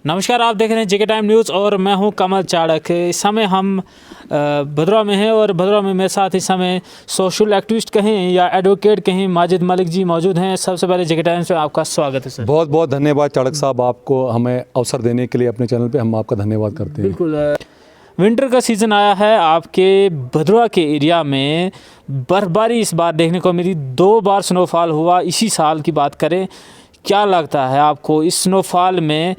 नमस्कार, आप देख रहे हैं जेके टाइम न्यूज़ और मैं हूं कमल चाड़क। इस समय हम भदरवा में हैं और भदरवा में मेरे साथ इस समय सोशल एक्टिविस्ट कहें या एडवोकेट कहें माजिद मलिक जी मौजूद हैं। सबसे पहले जेके टाइम्स में आपका स्वागत है सर। बहुत बहुत धन्यवाद चाड़क साहब, आपको हमें अवसर देने के लिए अपने चैनल पे हम आपका धन्यवाद करते हैं। बिल्कुल, विंटर का सीज़न आया है। आपके भदरवा के एरिया में बर्फबारी इस बार देखने को मिली, 2 बार स्नोफॉल हुआ इसी साल की बात करें। क्या लगता है आपको इस स्नोफॉल में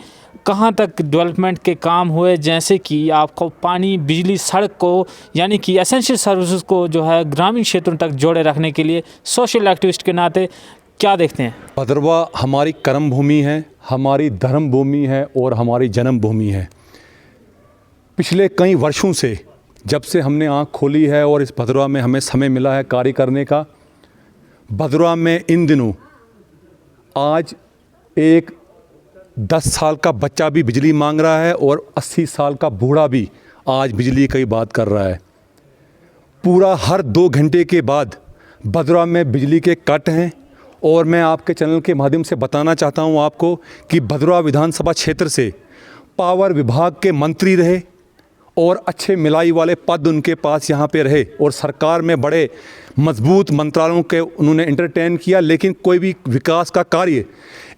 कहाँ तक डेवलपमेंट के काम हुए, जैसे कि आपको पानी, बिजली, सड़क को यानी कि एसेंशियल सर्विसेज को जो है ग्रामीण क्षेत्रों तक जोड़े रखने के लिए सोशल एक्टिविस्ट के नाते क्या देखते हैं? भदरवा हमारी कर्म भूमि है, हमारी धर्म भूमि है और हमारी जन्म भूमि है। पिछले कई वर्षों से जब से हमने आँख खोली है और इस भदरवा में हमें समय मिला है कार्य करने का, भदरवा में इन दिनों आज एक 10 साल का बच्चा भी बिजली मांग रहा है और 80 साल का बूढ़ा भी आज बिजली की बात कर रहा है। पूरा हर 2 घंटे के बाद भदरवा में बिजली के कट हैं और मैं आपके चैनल के माध्यम से बताना चाहता हूं आपको कि भदरवा विधानसभा क्षेत्र से पावर विभाग के मंत्री रहे और अच्छे मिलाई वाले पद उनके पास यहाँ पे रहे और सरकार में बड़े मजबूत मंत्रालयों के उन्होंने एंटरटेन किया, लेकिन कोई भी विकास का कार्य,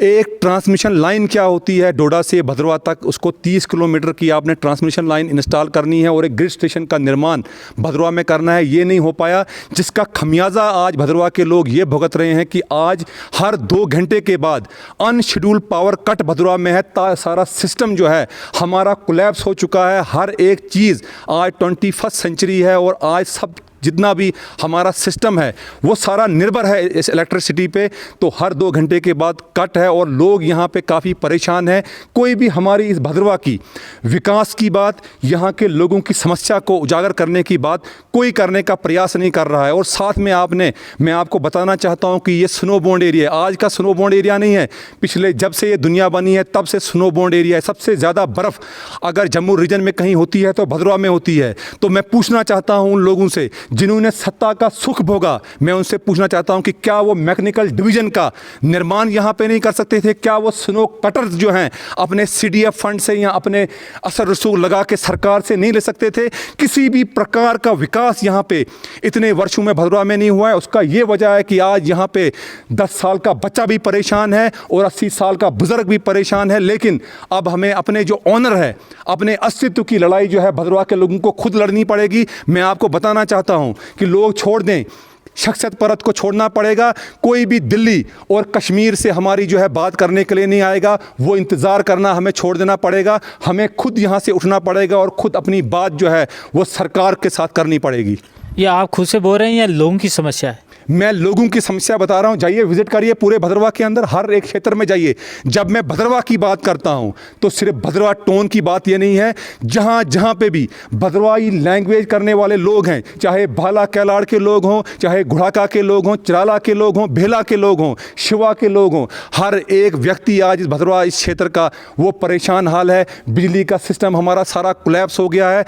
एक ट्रांसमिशन लाइन क्या होती है डोडा से भदरवा तक, उसको 30 किलोमीटर की आपने ट्रांसमिशन लाइन इंस्टॉल करनी है और एक ग्रिड स्टेशन का निर्माण भदरवा में करना है, ये नहीं हो पाया, जिसका खमियाजा आज भदरवा के लोग ये भुगत रहे हैं कि आज हर 2 घंटे के बाद अनशेड्यूल्ड पावर कट भदरवा में है। सारा सिस्टम जो है हमारा कोलैप्स हो चुका है। हर एक चीज़ आज 21st सेंचुरी है और आज सब जितना भी हमारा सिस्टम है वो सारा निर्भर है इस इलेक्ट्रिसिटी पे। तो हर 2 घंटे के बाद कट है और लोग यहाँ पे काफ़ी परेशान हैं। कोई भी हमारी इस भदरवा की विकास की बात, यहाँ के लोगों की समस्या को उजागर करने की बात कोई करने का प्रयास नहीं कर रहा है। और साथ में मैं आपको बताना चाहता हूँ कि ये स्नोबॉन्ड एरिया आज का स्नोबॉन्ड एरिया नहीं है, पिछले जब से ये दुनिया बनी है तब से स्नोबॉन्ड एरिया है। सबसे ज़्यादा बर्फ़ अगर जम्मू रीजन में कहीं होती है तो भदरवा में होती है। तो मैं पूछना चाहता हूँ उन लोगों से जिन्होंने सत्ता का सुख भोगा, मैं उनसे पूछना चाहता हूं कि क्या वो मैकेनिकल डिवीजन का निर्माण यहां पे नहीं कर सकते थे? क्या वो स्नो कटर्स जो हैं अपने सीडीएफ फंड से या अपने असर रसूख लगा के सरकार से नहीं ले सकते थे? किसी भी प्रकार का विकास यहां पे इतने वर्षों में भदरवा में नहीं हुआ है। उसका ये वजह है कि आज यहां पे 10 साल का बच्चा भी परेशान है और 80 साल का बुजुर्ग भी परेशान है। लेकिन अब हमें अपने जो ऑनर है, अपने अस्तित्व की लड़ाई जो है भदरवा के लोगों को खुद लड़नी पड़ेगी। मैं आपको बताना चाहता हूं कि लोग छोड़ दें, शख्सियत परत को छोड़ना पड़ेगा। कोई भी दिल्ली और कश्मीर से हमारी जो है बात करने के लिए नहीं आएगा, वो इंतज़ार करना हमें छोड़ देना पड़ेगा। हमें खुद यहाँ से उठना पड़ेगा और खुद अपनी बात जो है वो सरकार के साथ करनी पड़ेगी। ये आप खुद से बोल रहे हैं या लोगों की समस्या है? मैं लोगों की समस्या बता रहा हूं। जाइए, विजिट करिए पूरे भदरवा के अंदर, हर एक क्षेत्र में जाइए। जब मैं भदरवा की बात करता हूं तो सिर्फ भदरवा टोन की बात ये नहीं है। जहां जहां पे भी भदरवाई लैंग्वेज करने वाले लोग हैं, चाहे भाला कैलाड़ के लोग हों, चाहे घुड़ाका के लोग हों, चिराला के लोग हों, भेला के लोग हों, शिवा के लोग हों, हर एक व्यक्ति आज इस भदरवा इस क्षेत्र का वो परेशान हाल है। बिजली का सिस्टम हमारा सारा कोलैप्स हो गया है,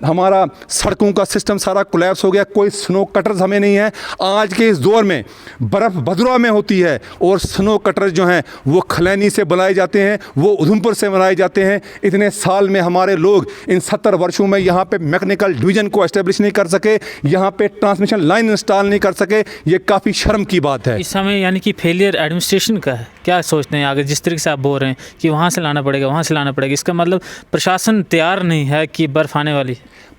हमारा सड़कों का सिस्टम सारा कोलैप्स हो गया, कोई स्नो कटर्स हमें नहीं है। आज के इस दौर में बर्फ़ भदरवा में होती है और स्नो कटर्स जो हैं वो खलैनी से बनाए जाते हैं, वो उधमपुर से बनाए जाते हैं। इतने साल में हमारे लोग इन 70 वर्षों में यहाँ पे मैकेनिकल डिवीज़न को एस्टेब्लिश नहीं कर सके, यहाँ पे ट्रांसमिशन लाइन इंस्टॉल नहीं कर सके। ये काफ़ी शर्म की बात है। इस समय यानी कि फेलियर एडमिनिस्ट्रेशन का है। क्या सोचते हैं आगे, जिस तरीके से आप बोल रहे हैं कि वहाँ से लाना पड़ेगा, वहाँ से लाना पड़ेगा, इसका मतलब प्रशासन तैयार नहीं है कि बर्फ़ आने वाली?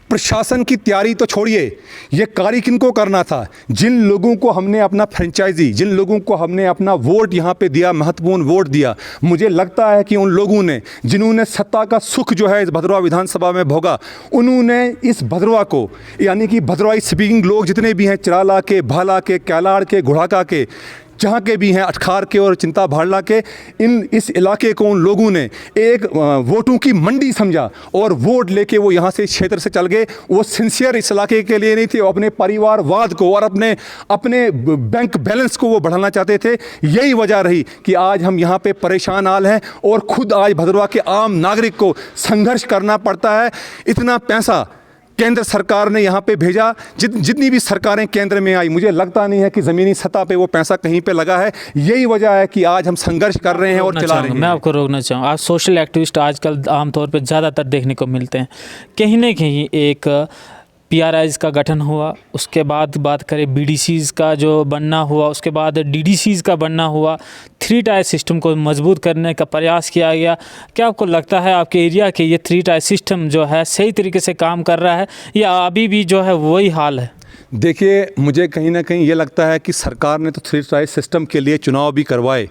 प्रशासन की तैयारी तो छोड़िए, ये कार्य किनको करना था? जिन लोगों को हमने अपना फ्रेंचाइजी, जिन लोगों को हमने अपना वोट यहाँ पे दिया, महत्वपूर्ण वोट दिया, मुझे लगता है कि उन लोगों ने जिन्होंने सत्ता का सुख जो है इस भदरवा विधानसभा में भोगा, उन्होंने इस भदरवा को यानी कि भदरवाई स्पीकिंग लोग जितने भी हैं, चिराला के, भाला के, कैलाड़ के, घुड़ाका के, जहाँ के भी हैं, अटखार के और चिंता भाड़ला के, इस इलाके को उन लोगों ने एक वोटों की मंडी समझा और वोट लेके वो यहाँ से क्षेत्र से चल गए। वो सिंसियर इस इलाके के लिए नहीं थे, वो अपने परिवारवाद को और अपने बैंक बैलेंस को वो बढ़ाना चाहते थे। यही वजह रही कि आज हम यहाँ पे परेशान हाल हैं और ख़ुद आज भदरवा के आम नागरिक को संघर्ष करना पड़ता है। इतना पैसा केंद्र सरकार ने यहाँ पे भेजा, जितनी भी सरकारें केंद्र में आई, मुझे लगता नहीं है कि ज़मीनी सतह पे वो पैसा कहीं पे लगा है। यही वजह है कि आज हम संघर्ष कर रहे हैं और चला रहे हैं। मैं आपको रोकना चाहूँगा, आप सोशल एक्टिविस्ट आजकल आमतौर पे ज़्यादातर देखने को मिलते हैं। कहीं ना कहीं एक PRIs का गठन हुआ, उसके बाद बात करें BDCs का जो बनना हुआ, उसके बाद DDCs का बनना हुआ, 3 टायर सिस्टम को मजबूत करने का प्रयास किया गया। क्या आपको लगता है आपके एरिया के ये 3 टायर सिस्टम जो है सही तरीके से काम कर रहा है या अभी भी जो है वही हाल है? देखिए, मुझे कहीं ना कहीं ये लगता है कि सरकार ने तो 3 टायर सिस्टम के लिए चुनाव भी करवाए,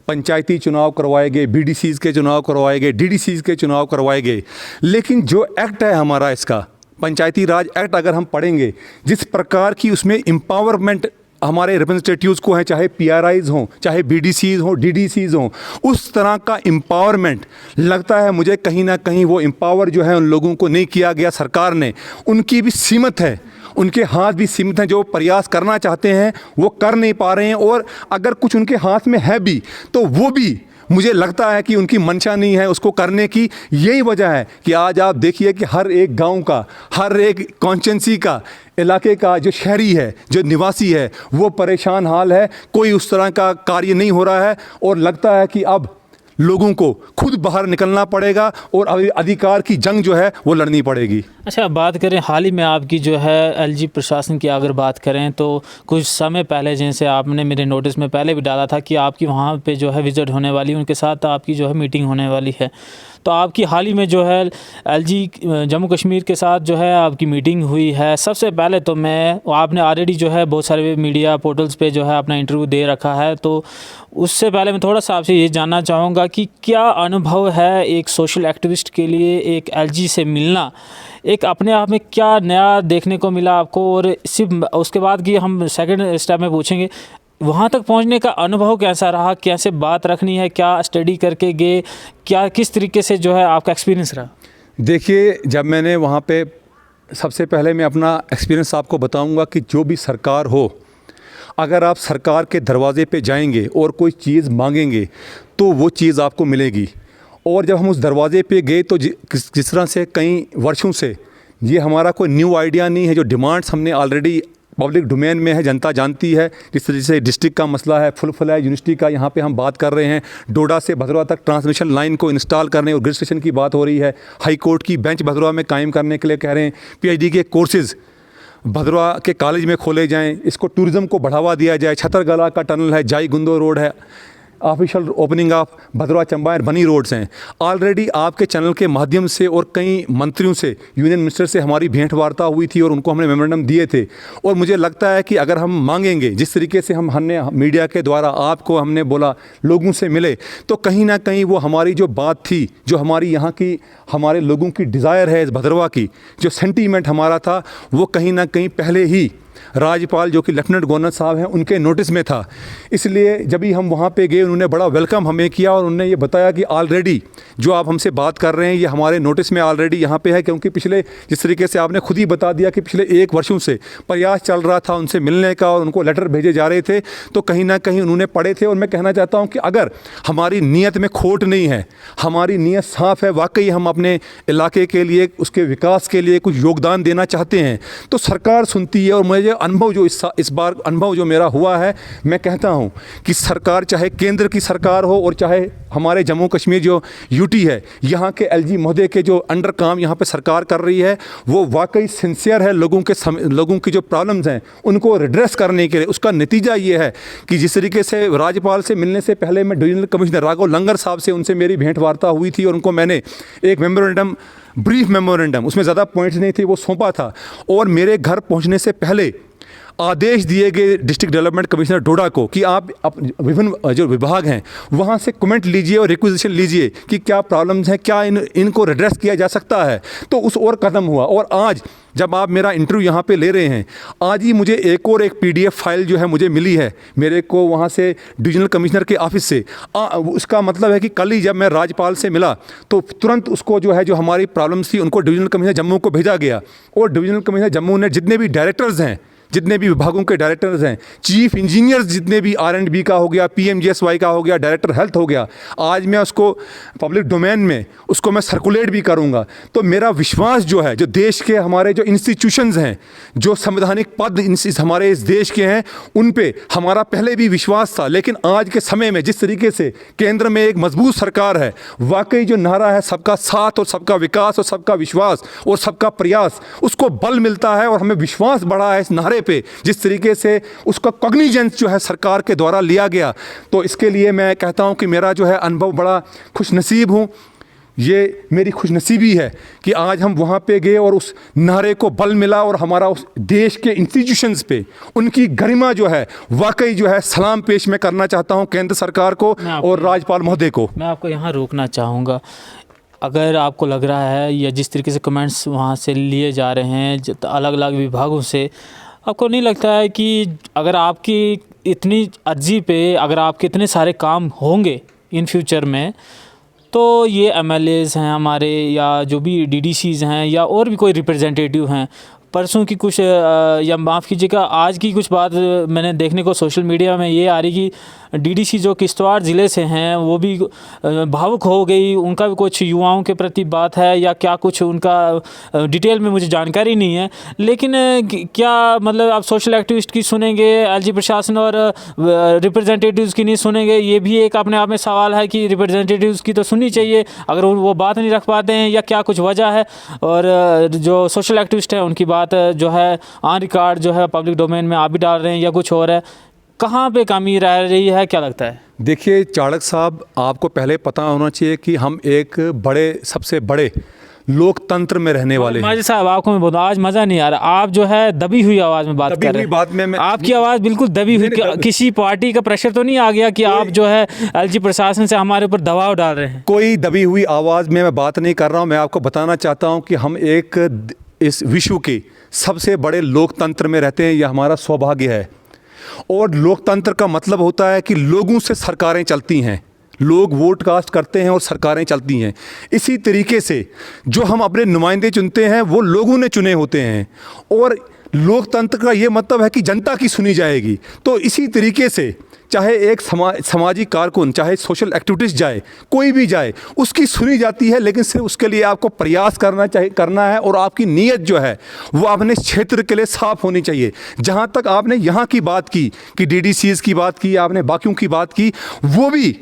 पंचायती चुनाव करवाए गए, BDCs के चुनाव करवाए गए, DDCs के चुनाव करवाए गए, लेकिन जो एक्ट है हमारा, इसका पंचायती राज एक्ट अगर हम पढ़ेंगे, जिस प्रकार की उसमें एम्पावरमेंट हमारे रिप्रेजेंटेटिव्स को है, चाहे PRIs हों, चाहे BDCs हों, DDCs हों, उस तरह का एम्पावरमेंट लगता है मुझे कहीं ना कहीं वो एम्पावर जो है उन लोगों को नहीं किया गया सरकार ने। उनकी भी सीमित है, उनके हाथ भी सीमित हैं, जो प्रयास करना चाहते हैं वो कर नहीं पा रहे हैं, और अगर कुछ उनके हाथ में है भी तो वो भी मुझे लगता है कि उनकी मंशा नहीं है उसको करने की। यही वजह है कि आज आप देखिए कि हर एक गांव का, हर एक कॉन्स्टिट्यूंसी का, इलाके का जो शहरी है, जो निवासी है, वो परेशान हाल है। कोई उस तरह का कार्य नहीं हो रहा है और लगता है कि अब लोगों को खुद बाहर निकलना पड़ेगा और अधिकार की जंग जो है वो लड़नी पड़ेगी। अच्छा, बात करें हाल ही में आपकी जो है LG प्रशासन की अगर बात करें तो कुछ समय पहले, जैसे आपने मेरे नोटिस में पहले भी डाला था कि आपकी वहाँ पे जो है विज़िट होने वाली, उनके साथ आपकी जो है मीटिंग होने वाली है, तो आपकी हाल ही में जो है LG जम्मू कश्मीर के साथ जो है आपकी मीटिंग हुई है। सबसे पहले तो आपने ऑलरेडी जो है बहुत सारे मीडिया पोर्टल्स पे जो है अपना इंटरव्यू दे रखा है, तो उससे पहले मैं थोड़ा सा आपसे ये जानना चाहूँगा कि क्या अनुभव है एक सोशल एक्टिविस्ट के लिए एक LG से मिलना, एक अपने आप में क्या नया देखने को मिला आपको? और सिर्फ उसके बाद कि हम सेकंड स्टेप में पूछेंगे वहाँ तक पहुँचने का अनुभव कैसा रहा, कैसे बात रखनी है, क्या स्टडी करके गए, क्या किस तरीके से जो है आपका एक्सपीरियंस रहा? देखिए, जब मैंने वहाँ पे, सबसे पहले मैं अपना एक्सपीरियंस आपको बताऊंगा कि जो भी सरकार हो, अगर आप सरकार के दरवाजे पे जाएंगे और कोई चीज़ मांगेंगे तो वो चीज़ आपको मिलेगी। और जब हम उस दरवाजे पे गए तो जिस तरह से कई वर्षों से, ये हमारा कोई न्यू आइडिया नहीं है, जो डिमांड्स हमने ऑलरेडी पब्लिक डोमेन में है, जनता जानती है। जिस तरह से डिस्ट्रिक्ट का मसला है, फुलफुला यूनिवर्सिटी का, यहाँ पे हम बात कर रहे हैं, डोडा से भदरवा तक ट्रांसमिशन लाइन को इंस्टॉल करने और ग्रिड स्टेशन की बात हो रही है, हाई कोर्ट की बेंच भदरवा में कायम करने के लिए कह रहे हैं, PhD के कोर्सेज़ भदरवा के कॉलेज में खोले जाएं, इसको टूरिज़्म को बढ़ावा दिया जाए, छतरगला का टनल है, जाई गुंदो रोड है, official opening of Bhaderwah Chamba बनी रोड्स हैं। ऑलरेडी आपके चैनल के माध्यम से और कई मंत्रियों से, यूनियन मिनिस्टर से हमारी भेंट वार्ता हुई थी और उनको हमने मेमोरेंडम दिए थे। और मुझे लगता है कि अगर हम मांगेंगे, जिस तरीके से हमने मीडिया के द्वारा आपको हमने बोला, लोगों से मिले, तो कहीं ना कहीं वो हमारी जो बात थी, जो हमारी यहाँ की, हमारे लोगों की डिज़ायर है इस भदरवा की, जो सेंटीमेंट हमारा था, वो कहीं ना कहीं पहले ही राज्यपाल जो कि लेफ्टिनेंट गवर्नर साहब हैं उनके नोटिस में था। इसलिए जब भी हम वहाँ पे गए, उन्होंने बड़ा वेलकम हमें किया और उन्होंने ये बताया कि ऑलरेडी जो आप हमसे बात कर रहे हैं ये हमारे नोटिस में ऑलरेडी यहाँ पे है, क्योंकि पिछले, जिस तरीके से आपने खुद ही बता दिया कि पिछले 1 वर्षों से प्रयास चल रहा था उनसे मिलने का और उनको लेटर भेजे जा रहे थे, तो कहीं ना कहीं उन्होंने पढ़े थे। और मैं कहना चाहता हूँ कि अगर हमारी नीयत में खोट नहीं है, हमारी नीयत साफ़ है, वाकई हम अपने इलाके के लिए, उसके विकास के लिए कुछ योगदान देना चाहते हैं, तो सरकार सुनती है। और मुझे अनुभव जो इस बार अनुभव जो मेरा हुआ है, मैं कहता हूं कि सरकार, चाहे केंद्र की सरकार हो और चाहे हमारे जम्मू कश्मीर जो यूटी है, यहाँ के LG महोदय के जो अंडर काम यहाँ पे सरकार कर रही है, वो वाकई सिंसियर है। लोगों की जो प्रॉब्लम्स हैं उनको रिड्रेस करने के लिए। उसका नतीजा ये है कि जिस तरीके से राज्यपाल से मिलने से पहले मैं डिविजनल कमिश्नर राघव लंगर साहब से, उनसे मेरी भेंट वार्ता हुई थी और उनको मैंने एक मेमोरेंडम, ब्रीफ मेमोरेंडम, उसमें ज़्यादा पॉइंट्स नहीं थे, वो सौंपा था। और मेरे घर पहुँचने से पहले आदेश दिए गए डिस्ट्रिक्ट डेवलपमेंट कमिश्नर डोडा को कि आप विभिन्न जो विभाग हैं वहाँ से कमेंट लीजिए और रिक्वेजिशन लीजिए कि क्या प्रॉब्लम्स हैं, क्या इनको रिड्रेस किया जा सकता है। तो उस और कदम हुआ। और आज जब आप मेरा इंटरव्यू यहाँ पे ले रहे हैं, आज ही मुझे एक PDF फाइल जो है मुझे मिली है मेरे को वहाँ से डिविजनल कमिश्नर के ऑफिस से। उसका मतलब है कि कल ही जब मैं राज्यपाल से मिला तो तुरंत उसको जो है, जो हमारी प्रॉब्लम्स थी, उनको डिविजनल कमिश्नर जम्मू को भेजा गया। और डिविजनल कमिश्नर जम्मू ने जितने भी डायरेक्टर्स हैं, जितने भी विभागों के डायरेक्टर्स हैं, चीफ इंजीनियर्स जितने भी R&B का हो गया, PMGSY का हो गया, डायरेक्टर हेल्थ हो गया, आज मैं उसको पब्लिक डोमेन में उसको मैं सर्कुलेट भी करूँगा। तो मेरा विश्वास जो है, जो देश के हमारे जो इंस्टीट्यूशंस हैं, जो संवैधानिक पद हमारे इस देश के हैं, उन पे हमारा पहले भी विश्वास था। लेकिन आज के समय में जिस तरीके से केंद्र में एक मजबूत सरकार है, वाकई जो नारा है सबका साथ और सबका विकास और सबका विश्वास और सबका प्रयास, उसको बल मिलता है और हमें विश्वास बढ़ा है इस नारे पे, जिस तरीके से उसका कॉग्निजेंस जो है सरकार के द्वारा लिया गया। तो इसके लिए मैं कहता हूँ कि मेरा जो है अनुभव बड़ा खुशनसीब हूँ। ये मेरी खुशनसीबी है कि आज हम वहाँ पे गए और उस नारे को बल मिला और हमारा उस देश के इंस्टीट्यूशंस पे उनकी गरिमा जो है, वाकई जो है सलाम पेश मैं करना चाहता हूँ केंद्र सरकार को और राज्यपाल महोदय को। मैं आपको यहाँ रोकना चाहूँगा। अगर आपको लग रहा है या जिस तरीके से कमेंट्स वहाँ से लिए जा रहे हैं अलग अलग विभागों से, आपको नहीं लगता है कि अगर आपकी इतनी अर्जी पे अगर आपके इतने सारे काम होंगे इन फ्यूचर में, तो ये MLAs हैं हमारे या जो भी DDCs हैं या और भी कोई रिप्रेजेंटेटिव हैं, परसों की कुछ या माफ़ कीजिएगा आज की कुछ बात मैंने देखने को सोशल मीडिया में ये आ रही कि DDC जो किश्तवाड़ ज़िले से हैं वो भी भावुक हो गई, उनका भी कुछ युवाओं के प्रति बात है या क्या कुछ उनका डिटेल में मुझे जानकारी नहीं है। लेकिन क्या मतलब आप सोशल एक्टिविस्ट की सुनेंगे, LG प्रशासन और रिप्रेजेंटेटिव्स की नहीं सुनेंगे? ये भी एक अपने आप में सवाल है कि रिप्रेजेंटेटिव्स की तो सुननी चाहिए अगर वो बात नहीं रख पाते हैं, या क्या कुछ वजह है? और जो सोशल एक्टिविस्ट हैं उनकी बात जो है ऑन रिकॉर्ड जो है पब्लिक डोमेन में आप भी डाल रहे हैं या कुछ और है, कहाँ पे कमी रह रही है, क्या लगता है? देखिए चाणक्य साहब, आपको पहले पता होना चाहिए कि हम एक बड़े सबसे बड़े लोकतंत्र में रहने वाले हैं। माजिद साहब आपको मैं बोलूँ आज मज़ा नहीं आ रहा, आप जो है दबी हुई आवाज़ में बात कर रहे हैं। बात में आपकी आवाज़ बिल्कुल दबी हुई। किसी पार्टी का प्रेशर तो नहीं आ गया कि आप जो है LG प्रशासन से हमारे ऊपर दबाव डाल रहे हैं? कोई दबी हुई आवाज़ में मैं बात नहीं कर रहा हूँ। मैं आपको बताना चाहता हूँ कि हम एक इस विश्व के सबसे बड़े लोकतंत्र में रहते हैं, यह हमारा सौभाग्य है। और लोकतंत्र का मतलब होता है कि लोगों से सरकारें चलती हैं, लोग वोट कास्ट करते हैं और सरकारें चलती हैं। इसी तरीके से जो हम अपने नुमाइंदे चुनते हैं वो लोगों ने चुने होते हैं, और लोकतंत्र का ये मतलब है कि जनता की सुनी जाएगी। तो इसी तरीके से चाहे एक सामाजिक कारकुन, चाहे सोशल एक्टिविस्ट जाए, कोई भी जाए, उसकी सुनी जाती है, लेकिन सिर्फ उसके लिए आपको प्रयास करना है और आपकी नीयत जो है वो अपने क्षेत्र के लिए साफ होनी चाहिए। जहाँ तक आपने यहाँ की बात की कि DDCs की बात की, आपने बाकियों की बात की, वो भी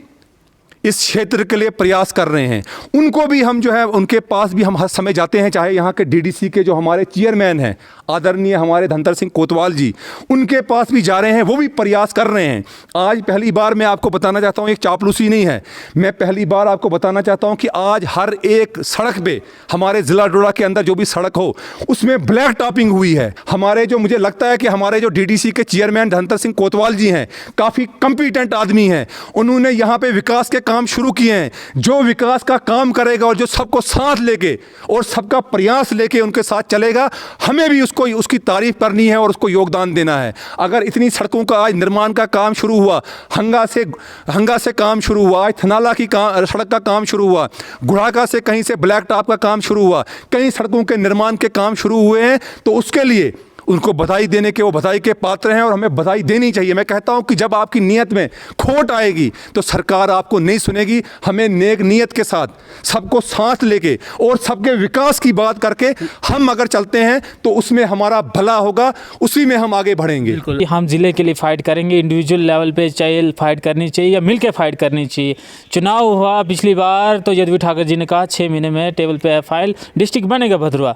इस क्षेत्र के लिए प्रयास कर रहे हैं। उनको भी हम जो है उनके पास भी हम हर समय जाते हैं, चाहे यहाँ के DDC के जो हमारे चेयरमैन हैं आदरणीय हमारे धनतर सिंह कोतवाल जी, उनके पास भी जा रहे हैं, वो भी प्रयास कर रहे हैं। आज पहली बार मैं आपको बताना चाहता हूँ, एक चापलूसी नहीं है, मैं पहली बार आपको बताना चाहता हूँ कि आज हर एक सड़क पे हमारे ज़िला डोडा के अंदर जो भी सड़क हो उसमें ब्लैक टॉपिंग हुई है। हमारे जो मुझे लगता है कि हमारे जो DDC के चेयरमैन धनतर सिंह कोतवाल जी हैं, काफ़ी कम्पिटेंट आदमी हैं। उन्होंने यहाँ पे विकास के काम शुरू किए हैं। जो विकास का काम करेगा और जो सबको साथ लेके और सबका प्रयास लेके उनके साथ चलेगा, हमें भी उसकी तारीफ करनी है और उसको योगदान देना है। अगर इतनी सड़कों का आज निर्माण का काम शुरू हुआ, हंगा से काम शुरू हुआ, आज थनाला की सड़क का काम शुरू हुआ, गुड़ाका से कहीं से ब्लैक टॉप का काम शुरू हुआ, कई सड़कों के निर्माण के काम शुरू हुए हैं, तो उसके लिए उनको बधाई देने के वो बधाई के पात्र हैं और हमें बधाई देनी चाहिए। मैं कहता हूं कि जब आपकी नीयत में खोट आएगी तो सरकार आपको नहीं सुनेगी। हमें नेक नीयत के साथ सबको साथ लेके और सबके विकास की बात करके हम अगर चलते हैं तो उसमें हमारा भला होगा, उसी में हम आगे बढ़ेंगे। हम ज़िले के लिए फ़ाइट करेंगे, इंडिविजुअल लेवल पे चाहे फ़ाइट करनी चाहिए या मिल के फ़ाइट करनी चाहिए। चुनाव हुआ पिछली बार तो यदुवीर ठाकुर जी ने कहा 6 महीने में टेबल पे है फाइल, डिस्ट्रिक्ट बनेगा भदरवा।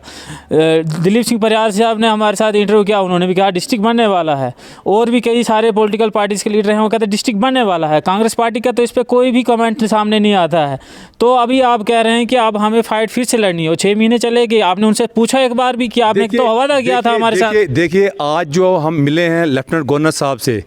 दिलीप सिंह परिहार साहब ने हमारे साथ इंटरव्यू किया, उन्होंने भी कहा डिस्ट्रिक्ट बनने वाला है। और भी कई सारे पॉलिटिकल पार्टीज़ के लीडर हैं, वो कहते हैं डिस्ट्रिक्ट बनने वाला है। कांग्रेस पार्टी का तो इस पर कोई भी कमेंट सामने नहीं आता है। तो अभी आप कह रहे हैं कि अब हमें फाइट फिर से लड़नी हो, 6 महीने चलेगी। आपने उनसे पूछा एक बार भी कि आपने तो वादा किया था हमारे साथ? देखिए आज जो हम मिले हैं लेफ्टिनेंट गवर्नर साहब से,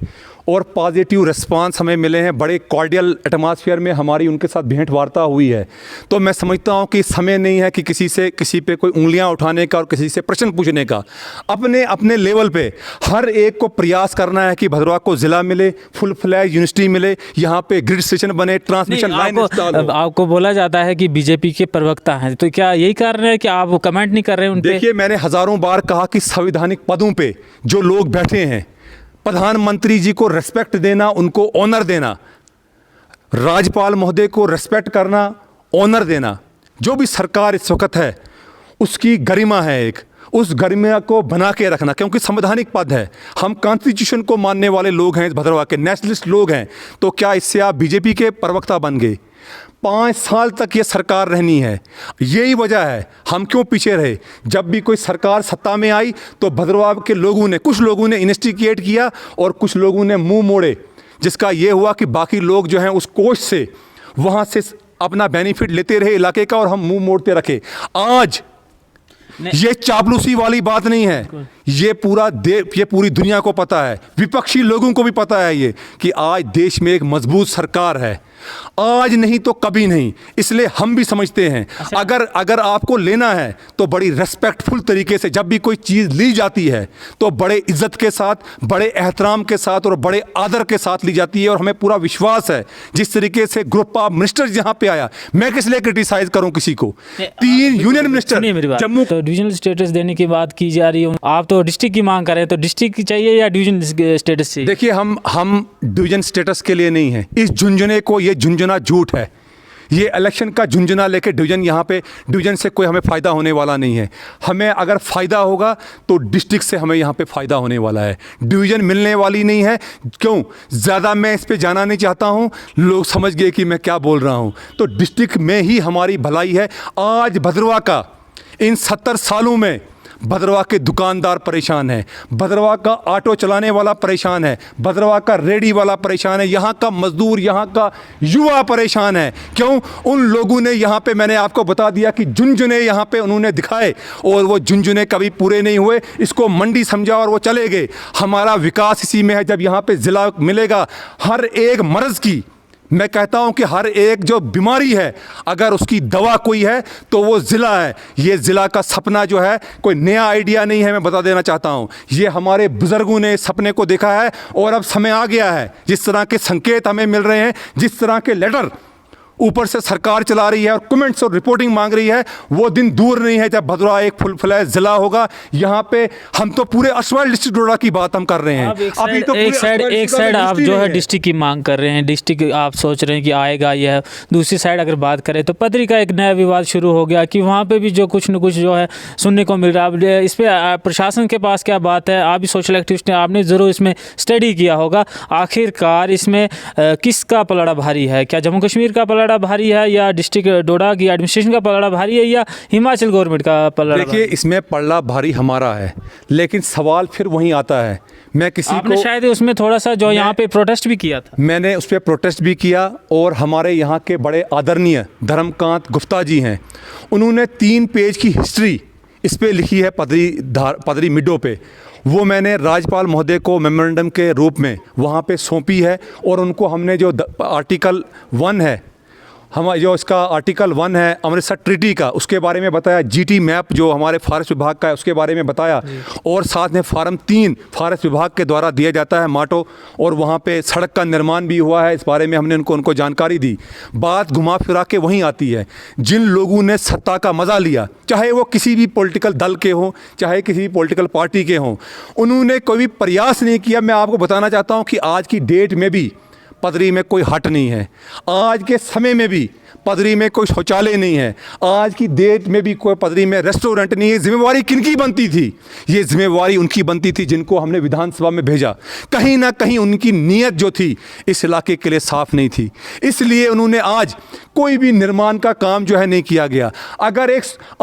और पॉजिटिव रिस्पांस हमें मिले हैं, बड़े कॉर्डियल एटमॉस्फेयर में हमारी उनके साथ भेंट वार्ता हुई है। तो मैं समझता हूं कि समय नहीं है कि किसी पे कोई उंगलियां उठाने का और किसी से प्रश्न पूछने का। अपने अपने लेवल पे हर एक को प्रयास करना है कि भदरवा को ज़िला मिले, फुल फ्लैज यूनिवर्सिटी मिले, यहाँ पे ग्रिड स्टेशन बने, ट्रांसमिशन लाइन इंस्टॉल हो। आपको बोला जाता है कि बीजेपी के प्रवक्ता हैं, तो क्या यही कारण है कि आप कमेंट नहीं कर रहे हैं उन पे? देखिए, मैंने हज़ारों बार कहा कि संवैधानिक पदों पे जो लोग बैठे हैं, प्रधानमंत्री जी को रेस्पेक्ट देना, उनको ऑनर देना, राज्यपाल महोदय को रेस्पेक्ट करना, ऑनर देना, जो भी सरकार इस वक्त है उसकी गरिमा है, एक उस गरिमा को बना के रखना, क्योंकि संवैधानिक पद है। हम कॉन्स्टिट्यूशन को मानने वाले लोग हैं, इस भदरवा के नेशनलिस्ट लोग हैं। तो क्या इससे आप बीजेपी के प्रवक्ता बन गए? 5 साल तक ये सरकार रहनी है, यही वजह है हम क्यों पीछे रहे। जब भी कोई सरकार सत्ता में आई तो भदरवा के लोगों ने, कुछ लोगों ने इन्वेस्टिगेट किया और कुछ लोगों ने मुंह मोड़े, जिसका ये हुआ कि बाकी लोग जो हैं उस कोष से, वहाँ से अपना बेनिफिट लेते रहे इलाके का और हम मुंह मोड़ते रखे। आज ये चापलूसी वाली बात नहीं है, ये पूरी दुनिया को पता है, विपक्षी लोगों को भी पता है ये कि आज देश में एक मजबूत सरकार है, आज नहीं तो कभी नहीं। इसलिए हम भी समझते हैं अगर आपको लेना है तो बड़ी रेस्पेक्टफुल तरीके से, जब भी कोई चीज़ ली जाती है तो बड़े इज्जत के साथ, बड़े एहतराम के साथ और बड़े आदर के साथ ली जाती है। और हमें पूरा विश्वास है जिस तरीके से ग्रुप ऑफ मिनिस्टर्स यहाँ पे आया, मैं किस लिए क्रिटिसाइज करूँ किसी को। 3 यूनियन मिनिस्टर जम्मू, तो डिविजनल स्टेटस देने की बात की जा रही है, आप तो डिस्ट्रिक्ट की मांग कर रहे हैं, तो डिस्ट्रिक्ट की चाहिए या डिवीजन स्टेटस चाहिए? देखिए, हम डिवीजन स्टेटस के लिए नहीं है, इस झुंझुने को, ये झुंझुना झूठ है, ये इलेक्शन का झुंझुना लेके डिवीजन, यहाँ पे डिवीजन से कोई हमें फ़ायदा होने वाला नहीं है। हमें अगर फ़ायदा होगा तो डिस्ट्रिक्ट से हमें यहाँ पे फ़ायदा होने वाला है, डिवीजन मिलने वाली नहीं है। क्यों? ज़्यादा मैं इस पे जाना नहीं चाहता हूँ, लोग समझ गए कि मैं क्या बोल रहा हूँ। तो डिस्ट्रिक्ट में ही हमारी भलाई है। आज भदरवा का, इन 70 सालों में भदरवा के दुकानदार परेशान है, भदरवा का ऑटो चलाने वाला परेशान है, भदरवा का रेडी वाला परेशान है, यहाँ का मजदूर, यहाँ का युवा परेशान है। क्यों? उन लोगों ने यहाँ पे, मैंने आपको बता दिया कि झुंझुने यहाँ पे उन्होंने दिखाए और वो झुंझुने कभी पूरे नहीं हुए, इसको मंडी समझा और वो चले गए। हमारा विकास इसी में है। जब यहाँ पे ज़िला मिलेगा, हर एक मर्ज़ की, मैं कहता हूं कि हर एक जो बीमारी है, अगर उसकी दवा कोई है तो वो ज़िला है। ये ज़िला का सपना जो है कोई नया आइडिया नहीं है, मैं बता देना चाहता हूं। ये हमारे बुज़ुर्गों ने इस सपने को देखा है और अब समय आ गया है। जिस तरह के संकेत हमें मिल रहे हैं, जिस तरह के लेटर ऊपर से सरकार चला रही है और कमेंट्स और रिपोर्टिंग मांग रही है, वो दिन दूर नहीं है जब भदरवा एक फुल फ्लैश ज़िला होगा। यहाँ पे हम तो पूरे असवाल डिस्ट्रिक्ट डोडा की बात हम कर रहे हैं। अभी तो एक साइड आप जो है डिस्ट्रिक्ट की मांग कर रहे हैं, डिस्ट्रिक्ट आप सोच रहे हैं कि आएगा यह। दूसरी साइड अगर बात करें तो पदरी का एक नया विवाद शुरू हो गया कि वहाँ पे भी जो कुछ न कुछ जो है सुनने को मिल रहा है। इस पर प्रशासन के पास क्या बात है? आप भी सोशल एक्टिविस्ट हैं, आपने ज़रूर इसमें स्टडी किया होगा। आखिरकार इसमें किसका पलड़ा भारी है? क्या जम्मू कश्मीर का पलड़ा भारी है या डिस्ट्रिक्ट डोडा की एडमिनिस्ट्रेशन का पलड़ा भारी है या हिमाचल गवर्नमेंट का पलड़ा? देखिए, इसमें पलड़ा भारी हमारा है, लेकिन सवाल फिर वहीं आता है। मैं किसी आपने को, शायद उसमें थोड़ा सा जो यहाँ पे प्रोटेस्ट भी किया था। मैंने उस पर प्रोटेस्ट भी किया और हमारे यहाँ के बड़े आदरणीय धर्मकांत गुप्ता जी हैं, उन्होंने 3 पेज की हिस्ट्री इस पे लिखी है पदरी मिडो पे। वो मैंने राज्यपाल महोदय को मेमोरेंडम के रूप में वहाँ पे सौंपी है और उनको हमने जो आर्टिकल 1 है, जो इसका आर्टिकल 1 है अमृतसर ट्रीटी का, उसके बारे में बताया। जीटी मैप जो हमारे फॉरेस्ट विभाग का है उसके बारे में बताया और साथ में फार्म 3 फॉरेस्ट विभाग के द्वारा दिया जाता है माटो, और वहाँ पे सड़क का निर्माण भी हुआ है। इस बारे में हमने उनको जानकारी दी। बात घुमा फिरा के वहीं आती है, जिन लोगों ने सत्ता का मज़ा लिया, चाहे वो किसी भी पॉलिटिकल दल के हों, चाहे किसी भी पॉलिटिकल पार्टी के हों, उन्होंने कोई भी प्रयास नहीं किया। मैं आपको बताना चाहता हूँ कि आज की डेट में भी पदरी में कोई हट नहीं है, आज के समय में भी पदरी में कोई शौचालय नहीं है, आज की डेट में भी कोई पदरी में रेस्टोरेंट नहीं है। जिम्मेवारी किनकी बनती थी? ये जिम्मेवारी उनकी बनती थी जिनको हमने विधानसभा में भेजा। कहीं ना कहीं उनकी नीयत जो थी इस इलाके के लिए साफ नहीं थी, इसलिए उन्होंने आज कोई भी निर्माण का काम जो है नहीं किया गया। अगर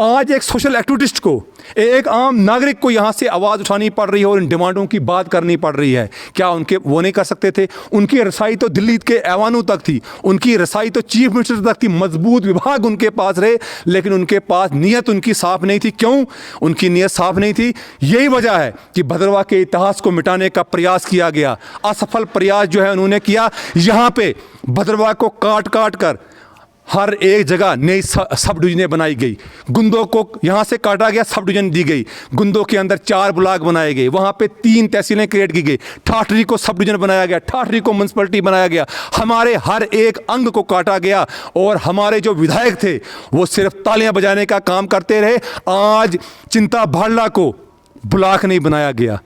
आज एक सोशल एक्टिविस्ट को, एक आम नागरिक को यहाँ से आवाज़ उठानी पड़ रही है और इन डिमांडों की बात करनी पड़ रही है, क्या उनके वो नहीं कर सकते थे? उनकी रसाई तो दिल्ली के ऐवानों तक थी, उनकी रसाई तो चीफ मिनिस्टर तक की मजबूत विभाग उनके पास रहे, लेकिन उनके पास नीयत उनकी साफ नहीं थी। क्यों उनकी नीयत साफ नहीं थी? यही वजह है कि भद्रवाह के इतिहास को मिटाने का प्रयास किया गया। असफल प्रयास जो है उन्होंने किया। यहाँ पे भद्रवाह को काट काट कर हर एक जगह नई सब डिवीजनें बनाई गई। गुंदों को यहाँ से काटा गया, सब डिवीजन दी गई। गुंदों के अंदर 4 ब्लॉक बनाए गए, वहाँ पे 3 तहसीलें क्रिएट की गई। ठाठरी को सब डिवीजन बनाया गया, ठाठरी को म्यूनसिपलिटी बनाया गया। हमारे हर एक अंग को काटा गया और हमारे जो विधायक थे वो सिर्फ तालियां बजाने का काम करते रहे। आज चिंता भाड़ला को ब्लॉक नहीं बनाया गया,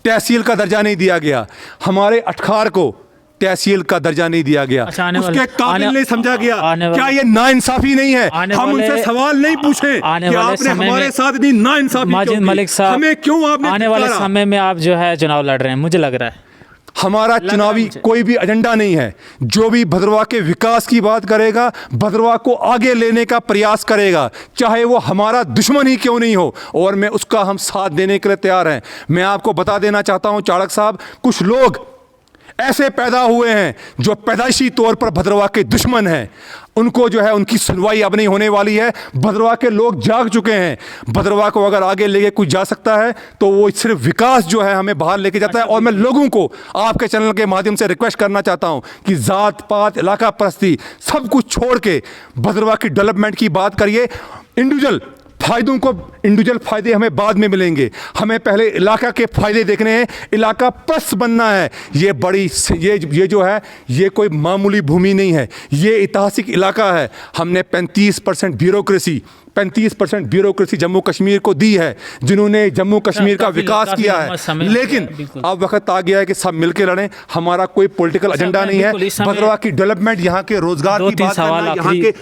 तहसील का दर्जा नहीं दिया गया, हमारे अटखार को तहसील का दर्जा नहीं दिया गया। अच्छा, उसके काबिल नहीं समझा गया। क्या ये नाइंसाफी नहीं है? हम उनसे सवाल नहीं पूछे कि आपने हमारे साथ इतनी नाइंसाफी क्यों की? मलिक साहब, हमें क्यों आपने आने वाले समय में आप जो है चुनाव लड़ रहे हैं, मुझे लग रहा है हमारा चुनावी कोई भी एजेंडा नहीं है। जो भी भद्रवाह के विकास की बात करेगा, भद्रवाह को आगे लेने का प्रयास करेगा, चाहे वो हमारा दुश्मन ही क्यों नहीं हो, और मैं उसका हम साथ देने के लिए तैयार हैं। मैं आपको बता देना चाहता हूं चाणक साहब, कुछ लोग ऐसे पैदा हुए हैं जो पैदाइशी तौर पर भद्रवाह के दुश्मन हैं। उनको जो है उनकी सुनवाई अब नहीं होने वाली है। भद्रवाह के लोग जाग चुके हैं। भद्रवाह को अगर आगे लेके कुछ जा सकता है तो वो सिर्फ विकास जो है हमें बाहर लेके जाता है। और मैं लोगों को आपके चैनल के माध्यम से रिक्वेस्ट करना चाहता हूं कि जात पात, इलाका परस्ती सब कुछ छोड़ के भद्रवाह की डेवलपमेंट की बात करिए। इंडिविजुअल फायदे हमें बाद में मिलेंगे, हमें पहले इलाका के फायदे देखने हैं, इलाका प्लस बनना है। ये जो है ये कोई मामूली भूमि नहीं है, ये ऐतिहासिक इलाका है। हमने 35% ब्यूरोक्रेसी जम्मू कश्मीर को दी है, जिन्होंने जम्मू कश्मीर का विकास किया है। लेकिन अब वक्त आ गया है कि सब मिलकर लड़ें। हमारा कोई पॉलिटिकल एजेंडा नहीं है। भद्रवाह की डेवलपमेंट, यहाँ के रोजगार की बात करना, यहाँ के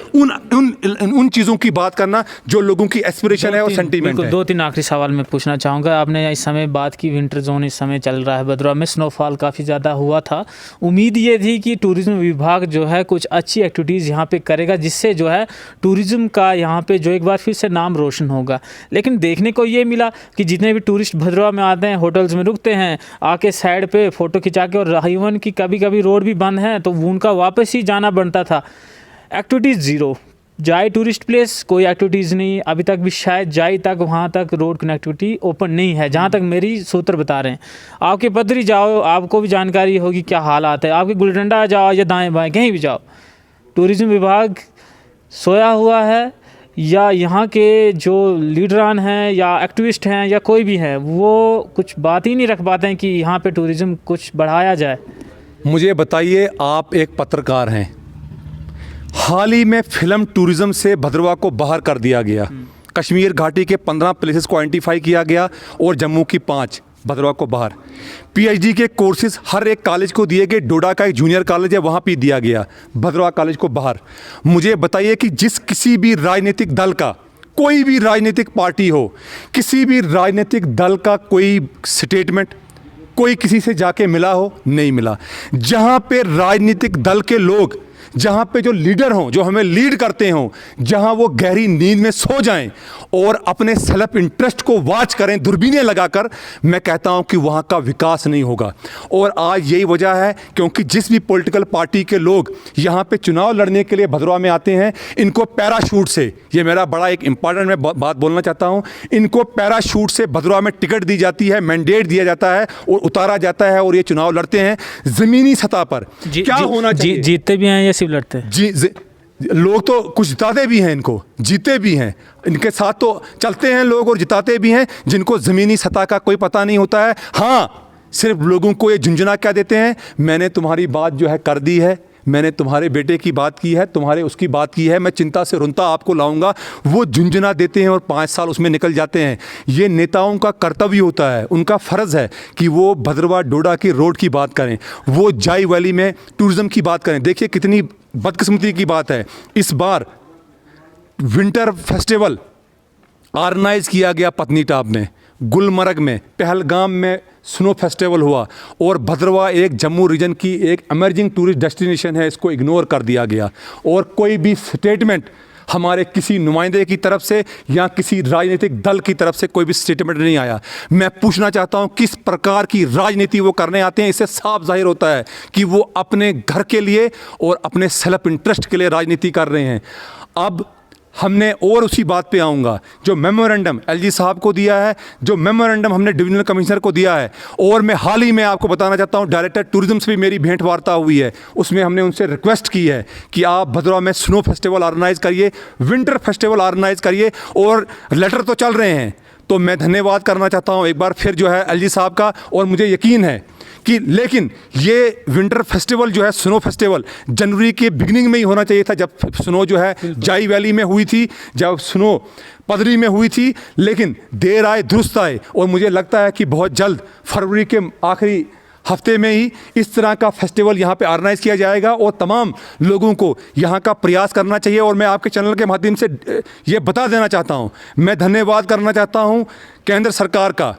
उन चीज़ों की बात करना जो लोगों की एस्पिरेशन है और सेंटीमेंट है। 2-3 आखिरी सवाल मैं पूछना चाहूँगा। आपने इस समय बात की विंटर जोन इस समय चल रहा है, भद्रवाह में स्नोफॉल काफ़ी ज़्यादा हुआ था। उम्मीद ये थी कि टूरिज़्म विभाग जो है कुछ अच्छी एक्टिविटीज़ यहाँ पे करेगा, जिससे जो है टूरिज़्म का यहाँ पे जो एक बार फिर से नाम रोशन होगा। लेकिन देखने को ये मिला कि जितने भी टूरिस्ट भद्रवाह में आते हैं, होटल्स में रुकते हैं, आके साइड पे फ़ोटो खिंचा के, और इवन की कभी कभी रोड भी बंद है तो उनका वापस ही जाना बनता था। Activities zero. जाए टूरिस्ट प्लेस, कोई एक्टिविटीज़ नहीं। अभी तक भी शायद जाए तक वहाँ तक रोड कनेक्टिविटी ओपन नहीं है, जहाँ तक मेरी सूत्र बता रहे हैं। आपके पदरी जाओ, आपको भी जानकारी होगी क्या हालात है। आपके गुलडंडा जाओ या दाएँ बाएँ कहीं भी जाओ, टूरिज़्म विभाग सोया हुआ है, या यहाँ के जो लीडरान हैं या एक्टिविस्ट हैं या कोई भी हैं, वो कुछ बात ही नहीं रख पाते हैं कि यहाँ पे टूरिज़्म कुछ बढ़ाया जाए। मुझे बताइए, आप एक पत्रकार हैं, हाल ही में फिल्म टूरिज़्म से भद्रवाह को बाहर कर दिया गया। कश्मीर घाटी के 15 प्लेसेस को आइडेंटिफाई किया गया और जम्मू की 5, भद्रवाह को बाहर। पीएचडी के कोर्सेज हर एक कॉलेज को दिए गए। डोडा का एक जूनियर कॉलेज है, वहाँ पे दिया गया, भद्रवाह कॉलेज को बाहर। मुझे बताइए कि जिस किसी भी राजनीतिक दल का, कोई भी राजनीतिक पार्टी हो, किसी भी राजनीतिक दल का कोई स्टेटमेंट कोई किसी से जाके मिला हो? नहीं मिला। जहाँ पे राजनीतिक दल के लोग, जहाँ पे जो लीडर हों, जो हमें लीड करते हों, जहाँ वो गहरी नींद में सो जाएं और अपने सेल्फ इंटरेस्ट को वॉच करें दूरबीनें लगाकर, मैं कहता हूँ कि वहाँ का विकास नहीं होगा। और आज यही वजह है क्योंकि जिस भी पॉलिटिकल पार्टी के लोग यहाँ पे चुनाव लड़ने के लिए भद्रवाह में आते हैं, इनको पैराशूट से, ये मेरा बड़ा एक इंपॉर्टेंट मैं बात बोलना चाहता हूँ, इनको पैराशूट से भद्रवाह में टिकट दी जाती है, मैंडेट दिया जाता है और उतारा जाता है और ये चुनाव लड़ते हैं। ज़मीनी सतह पर क्या होना चाहिए? जीतते भी हैं या सिर्फ लड़ते हैं? लोग तो कुछ जिताते भी हैं, इनको जीते भी हैं, इनके साथ तो चलते हैं लोग और जिताते भी हैं, जिनको ज़मीनी सतह का कोई पता नहीं होता है। हाँ, सिर्फ लोगों को ये झुंझुना क्या देते हैं, मैंने तुम्हारी बात जो है कर दी है, मैंने तुम्हारे बेटे की बात की है, तुम्हारे उसकी बात की है, मैं चिंता से रुंता आपको लाऊंगा, वो झुंझुना देते हैं और 5 साल उसमें निकल जाते हैं। ये नेताओं का कर्तव्य होता है, उनका फ़र्ज़ है कि वो भद्रवाह डोडा की रोड की बात करें, वो जाई वैली में टूरिज़्म की बात करें। देखिए कितनी बदकिस्मती की बात है, इस बार विंटर फेस्टिवल ऑर्गेनाइज किया गया पत्नीटॉप में, गुलमर्ग में, पहलगाम में स्नो फेस्टिवल हुआ और भद्रवाह एक जम्मू रीजन की एक इमर्जिंग टूरिस्ट डेस्टिनेशन है, इसको इग्नोर कर दिया गया और कोई भी स्टेटमेंट हमारे किसी नुमाइंदे की तरफ से या किसी राजनीतिक दल की तरफ से कोई भी स्टेटमेंट नहीं आया। मैं पूछना चाहता हूं किस प्रकार की राजनीति वो करने आते हैं। इससे साफ जाहिर होता है कि वो अपने घर के लिए और अपने सेल्फ इंटरेस्ट के लिए राजनीति कर रहे हैं। अब हमने और उसी बात पे आऊँगा, जो मेमोरेंडम एलजी साहब को दिया है, जो मेमोरेंडम हमने डिविजनल कमिश्नर को दिया है, और मैं हाल ही में आपको बताना चाहता हूँ डायरेक्टर टूरिज्म से भी मेरी भेंट वार्ता हुई है। उसमें हमने उनसे रिक्वेस्ट की है कि आप भदरवा में स्नो फेस्टिवल ऑर्गेनाइज करिए, विंटर फेस्टिवल ऑर्गेनाइज करिए, और लेटर तो चल रहे हैं। तो मैं धन्यवाद करना चाहता हूँ एक बार फिर जो है एलजी साहब का, और मुझे यकीन है कि लेकिन ये विंटर फेस्टिवल जो है, स्नो फेस्टिवल जनवरी के बिगिनिंग में ही होना चाहिए था, जब स्नो जो है जाई वैली में हुई थी, जब स्नो पदरी में हुई थी। लेकिन देर आए दुरुस्त आए, और मुझे लगता है कि बहुत जल्द फरवरी के आखिरी हफ्ते में ही इस तरह का फेस्टिवल यहाँ पे ऑर्गेनाइज किया जाएगा, और तमाम लोगों को यहाँ का प्रयास करना चाहिए। और मैं आपके चैनल के माध्यम से ये बता देना चाहता हूँ, मैं धन्यवाद करना चाहता हूँ केंद्र सरकार का,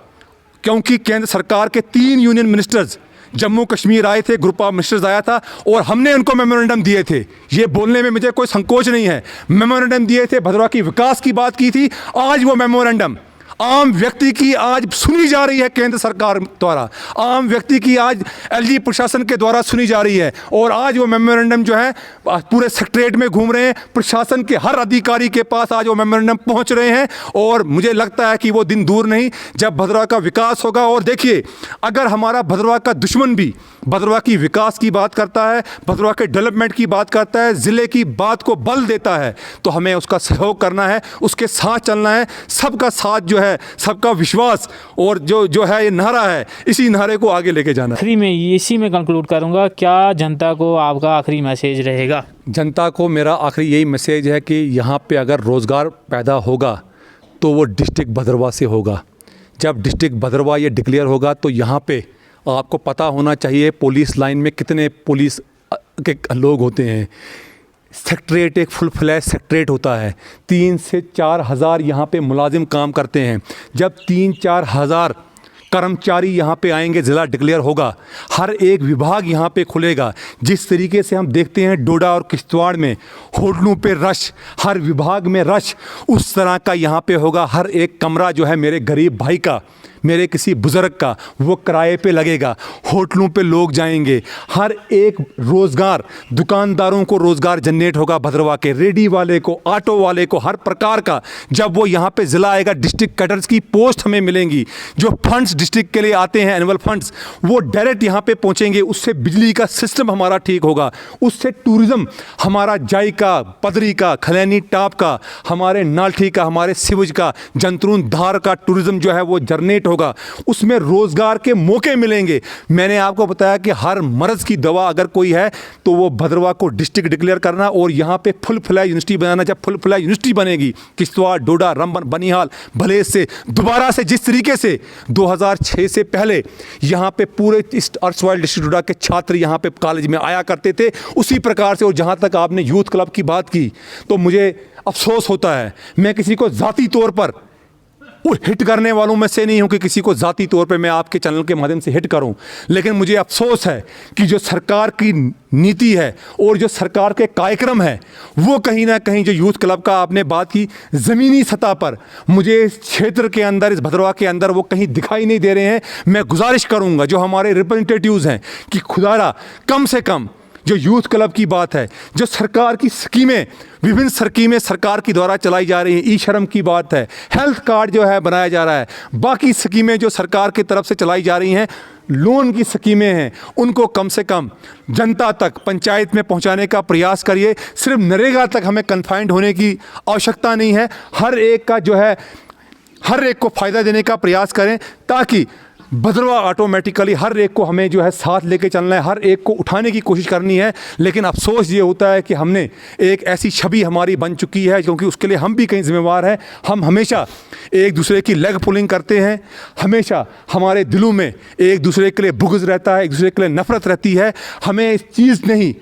क्योंकि केंद्र सरकार के 3 यूनियन मिनिस्टर्स जम्मू कश्मीर आए थे, ग्रुप ऑफ मिनिस्टर्स आया था, और हमने उनको मेमोरेंडम दिए थे। ये बोलने में मुझे कोई संकोच नहीं है, मेमोरेंडम दिए थे, भदरवा की विकास की बात की थी। आज वो मेमोरेंडम आम व्यक्ति की आज सुनी जा रही है केंद्र सरकार द्वारा, आम व्यक्ति की आज एलजी प्रशासन के द्वारा सुनी जा रही है। और आज वो मेमोरेंडम जो है पूरे सेक्रेटरीट में घूम रहे हैं, प्रशासन के हर अधिकारी के पास आज वो मेमोरेंडम पहुंच रहे हैं। और मुझे लगता है कि वो दिन दूर नहीं जब भदरवा का विकास होगा। और देखिए, अगर हमारा भदरवा का दुश्मन भी भदरवा की विकास की बात करता है, भदरवा के डेवलपमेंट की बात करता है, ज़िले की बात को बल देता है, तो हमें उसका सहयोग करना है, उसके साथ चलना है। सबका साथ जो है, सबका विश्वास, और जो है ये नारा है, इसी नारे को आगे लेके जाना है। आखिरी में इसी में कंक्लूड करूंगा, क्या जनता को आपका आखिरी मैसेज रहेगा? जनता को मेरा आखिरी यही मैसेज है कि यहाँ पे अगर रोज़गार पैदा होगा तो वो डिस्ट्रिक्ट भदरवा से होगा। जब डिस्ट्रिक्ट भदरवा ये डिक्लेयर होगा तो यहाँ पे आपको पता होना चाहिए पुलिस लाइन में कितने पुलिस के लोग होते हैं। सेक्रेटरीट एक फुल फ्लैश सेक्रेटरीट होता है, 3 से 4 हज़ार यहाँ पे मुलाजिम काम करते हैं। जब 3-4 हज़ार कर्मचारी यहाँ पे आएंगे, ज़िला डिक्लेयर होगा, हर एक विभाग यहाँ पे खुलेगा। जिस तरीके से हम देखते हैं डोडा और किश्तवाड़ में होटलों पे रश, हर विभाग में रश, उस तरह का यहाँ पे होगा। हर एक कमरा जो है मेरे गरीब भाई का, मेरे किसी बुज़ुर्ग का, वो किराए पे लगेगा। होटलों पे लोग जाएंगे, हर एक रोज़गार, दुकानदारों को रोज़गार जनरेट होगा। भदरवा के रेडी वाले को, ऑटो वाले को, हर प्रकार का। जब वो यहाँ पे ज़िला आएगा, डिस्ट्रिक्ट कैडर्स की पोस्ट हमें मिलेंगी। जो फंड्स डिस्ट्रिक्ट के लिए आते हैं, एनुअल फंड्स, वो डायरेक्ट यहाँ पे पहुँचेंगे। उससे बिजली का सिस्टम हमारा ठीक होगा, उससे टूरिज़्म हमारा जाई का, पदरी का, खलैनी टॉप का, हमारे नाल्ठी का, हमारे सिवज का, जंतरून धार का टूरिज़्म जो है वो जनरेट होगा। उसमें रोजगार के मौके मिलेंगे। मैंने आपको बताया कि हर मर्ज की दवा अगर कोई है तो वो भदरवा को डिस्ट्रिक्ट डिक्लेयर करना, और यहाँ पे फुल फ्लैग यूनिवर्सिटी बनाना। जब फुल फ्लैग यूनिवर्सिटी बनेगी, किश्तवाड़, डोडा, रंबन, बनिहाल, भलेस से दोबारा से जिस तरीके से 2006 से पहले यहाँ पे पूरे अर्सवाइल डिस्ट्रिक्ट डोडा के छात्र यहाँ पे कॉलेज में आया करते थे, उसी प्रकार से। और जहाँ तक आपने यूथ क्लब की बात की, तो मुझे अफसोस होता है, मैं किसी को ज़ाती तौर पर और हिट करने वालों में से नहीं हूं कि किसी को ज़ाती तौर पे मैं आपके चैनल के माध्यम से हिट करूं, लेकिन मुझे अफसोस है कि जो सरकार की नीति है और जो सरकार के कार्यक्रम है, वो कहीं ना कहीं, जो यूथ क्लब का आपने बात की, ज़मीनी सतह पर मुझे इस क्षेत्र के अंदर, इस भदरवा के अंदर वो कहीं दिखाई नहीं दे रहे हैं। मैं गुजारिश करूँगा जो हमारे रिप्रेजेंटेटिव्स हैं कि खुदारा कम से कम जो यूथ क्लब की बात है, जो सरकार की स्कीमें, विभिन्न स्कीमें सरकार की द्वारा चलाई जा रही हैं, ई श्रम की बात है, हेल्थ कार्ड जो है बनाया जा रहा है, बाकी स्कीमें जो सरकार की तरफ से चलाई जा रही हैं, लोन की स्कीमें हैं, उनको कम से कम जनता तक, पंचायत में पहुंचाने का प्रयास करिए। सिर्फ नरेगा तक हमें कन्फाइंड होने की आवश्यकता नहीं है। हर एक का जो है, हर एक को फ़ायदा देने का प्रयास करें, ताकि भदरवा ऑटोमेटिकली हर एक को हमें जो है साथ लेके चलना है, हर एक को उठाने की कोशिश करनी है। लेकिन अफसोस ये होता है कि हमने एक ऐसी छवि हमारी बन चुकी है, क्योंकि उसके लिए हम भी कहीं जिम्मेवार हैं। हम हमेशा एक दूसरे की लेग पुलिंग करते हैं, हमेशा हमारे दिलों में एक दूसरे के लिए बुग़्ज़ रहता है, एक दूसरे के लिए नफ़रत रहती है। हमें इस चीज़ नहीं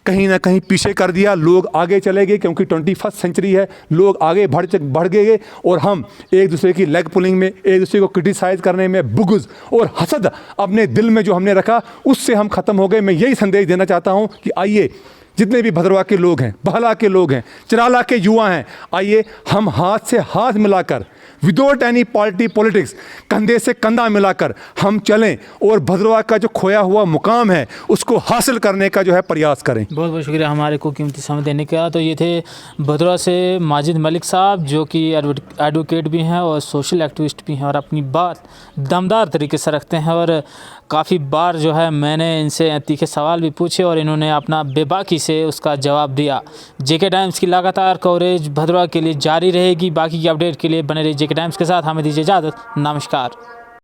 कहीं ना कहीं पीछे कर दिया। लोग आगे चले गए, क्योंकि 21वीं सेंचुरी है, लोग आगे बढ़ गए, और हम एक दूसरे की लेग पुलिंग में, एक दूसरे को क्रिटिसाइज़ करने में, बुग़्ज़ और हसद अपने दिल में जो हमने रखा, उससे हम ख़त्म हो गए। मैं यही संदेश देना चाहता हूँ कि आइए जितने भी भदरवा के लोग हैं, बहला के लोग हैं, चिराला के युवा हैं, आइए हम हाथ से हाथ मिलाकर विदाउट एनी पार्टी पॉलिटिक्स कंधे से कंधा मिलाकर हम चलें और भदरवा का जो खोया हुआ मुकाम है उसको हासिल करने का जो है प्रयास करें। बहुत बहुत शुक्रिया हमारे को कीमती समय देने का। तो ये थे भदरवा से माजिद मलिक साहब, जो कि एडवोकेट भी हैं और सोशल एक्टिविस्ट भी हैं और अपनी बात दमदार तरीके से रखते हैं। और काफ़ी बार जो है मैंने इनसे तीखे सवाल भी पूछे और इन्होंने अपना बेबाकी से उसका जवाब दिया। जेके टाइम्स की लगातार कवरेज भदरवा के लिए जारी रहेगी। बाकी की अपडेट के लिए बने रहिए जेके टाइम्स के साथ। हमें दीजिए इजाज़त। नमस्कार।